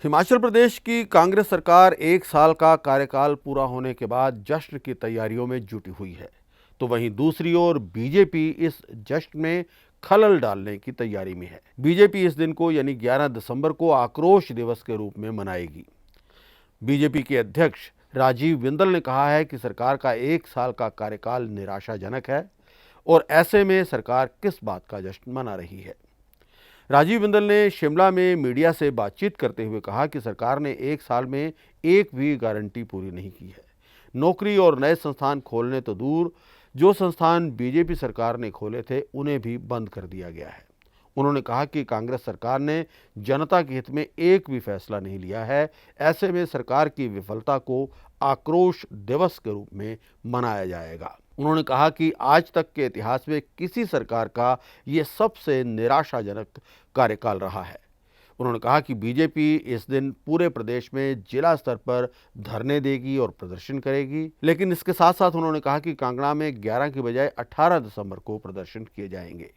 हिमाचल प्रदेश की कांग्रेस सरकार 1 साल का कार्यकाल पूरा होने के बाद जश्न की तैयारियों में जुटी हुई है, तो वहीं दूसरी ओर बीजेपी इस जश्न में खलल डालने की तैयारी में है। बीजेपी इस दिन को यानी 11 दिसंबर को आक्रोश दिवस के रूप में मनाएगी। बीजेपी के अध्यक्ष राजीव बिंदल ने कहा है कि सरकार का 1 साल का कार्यकाल निराशाजनक है और ऐसे में सरकार किस बात का जश्न मना रही है। राजीव बिंदल ने शिमला में मीडिया से बातचीत करते हुए कहा कि सरकार ने 1 साल में एक भी गारंटी पूरी नहीं की है। नौकरी और नए संस्थान खोलने तो दूर, जो संस्थान बीजेपी सरकार ने खोले थे उन्हें भी बंद कर दिया गया है। उन्होंने कहा कि कांग्रेस सरकार ने जनता के हित में एक भी फैसला नहीं लिया है। ऐसे में सरकार की विफलता को आक्रोश दिवस के रूप में मनाया जाएगा। उन्होंने कहा कि आज तक के इतिहास में किसी सरकार का ये सबसे निराशाजनक कार्यकाल रहा है। उन्होंने कहा कि बीजेपी इस दिन पूरे प्रदेश में जिला स्तर पर धरने देगी और प्रदर्शन करेगी, लेकिन इसके साथ साथ उन्होंने कहा कि कांगड़ा में 11 की बजाय 18 दिसंबर को प्रदर्शन किए जाएंगे।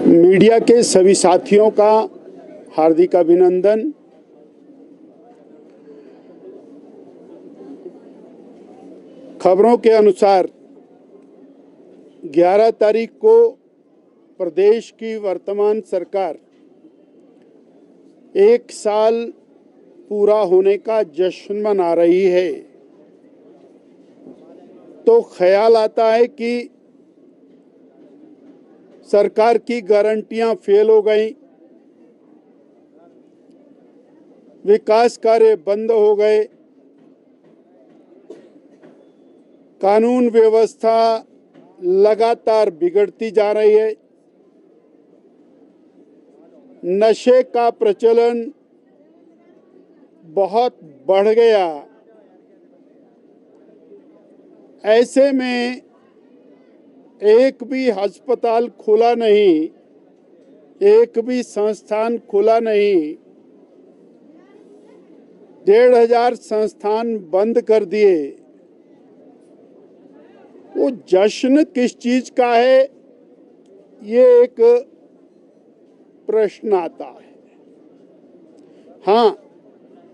मीडिया के सभी साथियों का हार्दिक अभिनंदन। खबरों के अनुसार 11 तारीख को प्रदेश की वर्तमान सरकार 1 साल पूरा होने का जश्न मना रही है, तो ख्याल आता है कि सरकार की गारंटियां फेल हो गई, विकास कार्य बंद हो गए, कानून व्यवस्था लगातार बिगड़ती जा रही है, नशे का प्रचलन बहुत बढ़ गया। ऐसे में एक भी अस्पताल खुला नहीं, एक भी संस्थान खुला नहीं, 1,500 संस्थान बंद कर दिए। वो जश्न किस चीज का है, ये एक प्रश्न आता है। हाँ,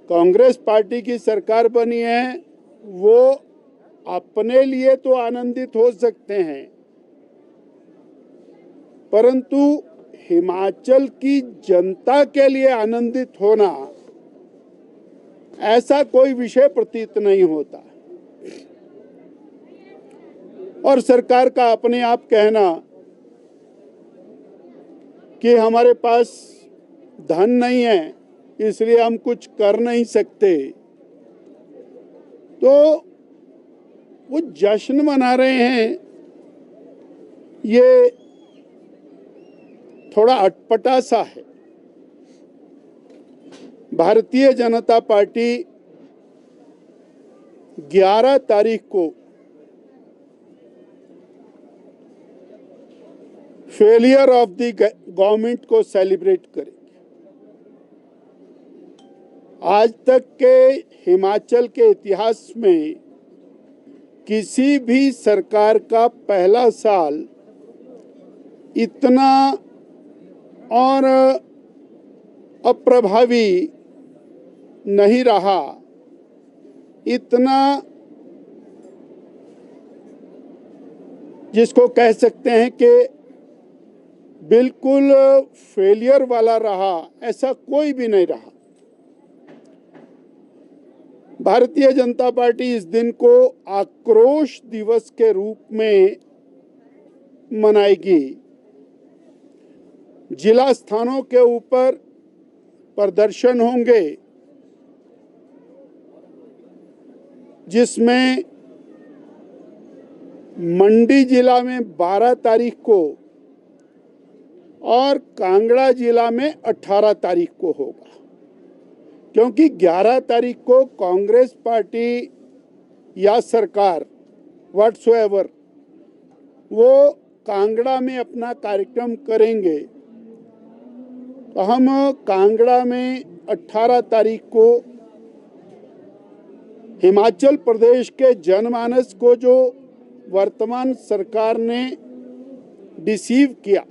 कांग्रेस पार्टी की सरकार बनी है, वो अपने लिए तो आनंदित हो सकते हैं, परंतु हिमाचल की जनता के लिए आनंदित होना ऐसा कोई विषय प्रतीत नहीं होता। और सरकार का अपने आप कहना कि हमारे पास धन नहीं है इसलिए हम कुछ कर नहीं सकते, तो वो जश्न मना रहे हैं, ये थोड़ा अटपटा सा है। भारतीय जनता पार्टी 11 तारीख को फेलियर ऑफ द गवर्नमेंट को सेलिब्रेट करेगी। आज तक के हिमाचल के इतिहास में किसी भी सरकार का पहला साल इतना और अप्रभावी नहीं रहा, इतना जिसको कह सकते हैं कि बिल्कुल फेलियर वाला रहा, ऐसा कोई भी नहीं रहा। भारतीय जनता पार्टी इस दिन को आक्रोश दिवस के रूप में मनाएगी। जिला स्थानों के ऊपर प्रदर्शन होंगे, जिसमें मंडी जिला में 12 तारीख को और कांगड़ा जिला में 18 तारीख को होगा, क्योंकि 11 तारीख को कांग्रेस पार्टी या सरकार व्हाटसोएवर वो कांगड़ा में अपना कार्यक्रम करेंगे, तो हम कांगड़ा में 18 तारीख को हिमाचल प्रदेश के जनमानस को जो वर्तमान सरकार ने डिसीव किया,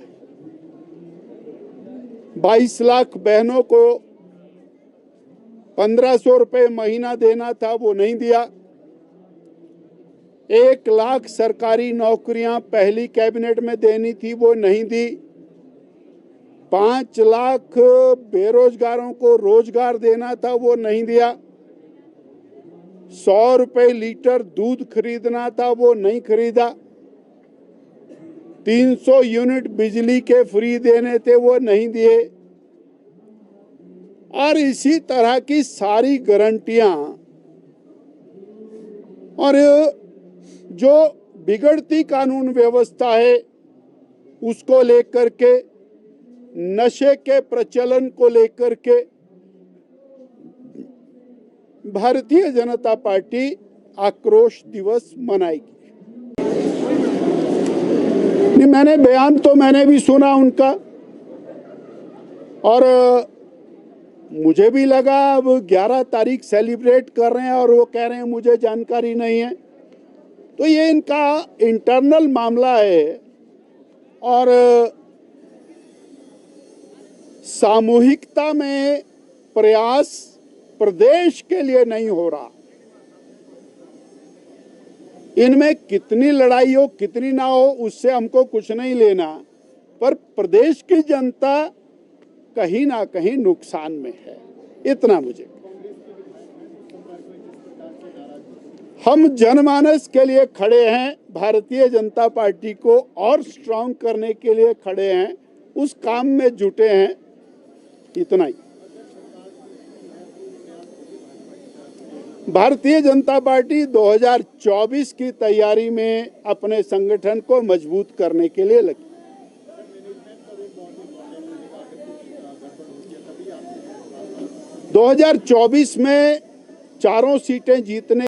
22 लाख बहनों को 1500 रुपये महीना देना था, वो नहीं दिया। 1 लाख सरकारी नौकरियां पहली कैबिनेट में देनी थी, वो नहीं दी। 5 लाख बेरोजगारों को रोजगार देना था, वो नहीं दिया। 100 रुपये लीटर दूध खरीदना था, वो नहीं खरीदा। 300 यूनिट बिजली के फ्री देने थे, वो नहीं दिए। और इसी तरह की सारी गारंटियां, और जो बिगड़ती कानून व्यवस्था है उसको लेकर के, नशे के प्रचलन को लेकर के भारतीय जनता पार्टी आक्रोश दिवस मनाएगी। मैंने बयान तो मैंने भी सुना उनका, और मुझे भी लगा अब 11 तारीख सेलिब्रेट कर रहे हैं और वो कह रहे हैं मुझे जानकारी नहीं है। तो ये इनका इंटरनल मामला है, और सामूहिकता में प्रयास प्रदेश के लिए नहीं हो रहा। इनमें कितनी लड़ाई हो कितनी ना हो उससे हमको कुछ नहीं लेना, पर प्रदेश की जनता कहीं ना कहीं नुकसान में है, इतना मुझे। हम जनमानस के लिए खड़े हैं, भारतीय जनता पार्टी को और स्ट्रांग करने के लिए खड़े हैं, उस काम में जुटे हैं, इतना ही। भारतीय जनता पार्टी 2024 की तैयारी में अपने संगठन को मजबूत करने के लिए लगी। दो 2024 में 4 सीटें जीतने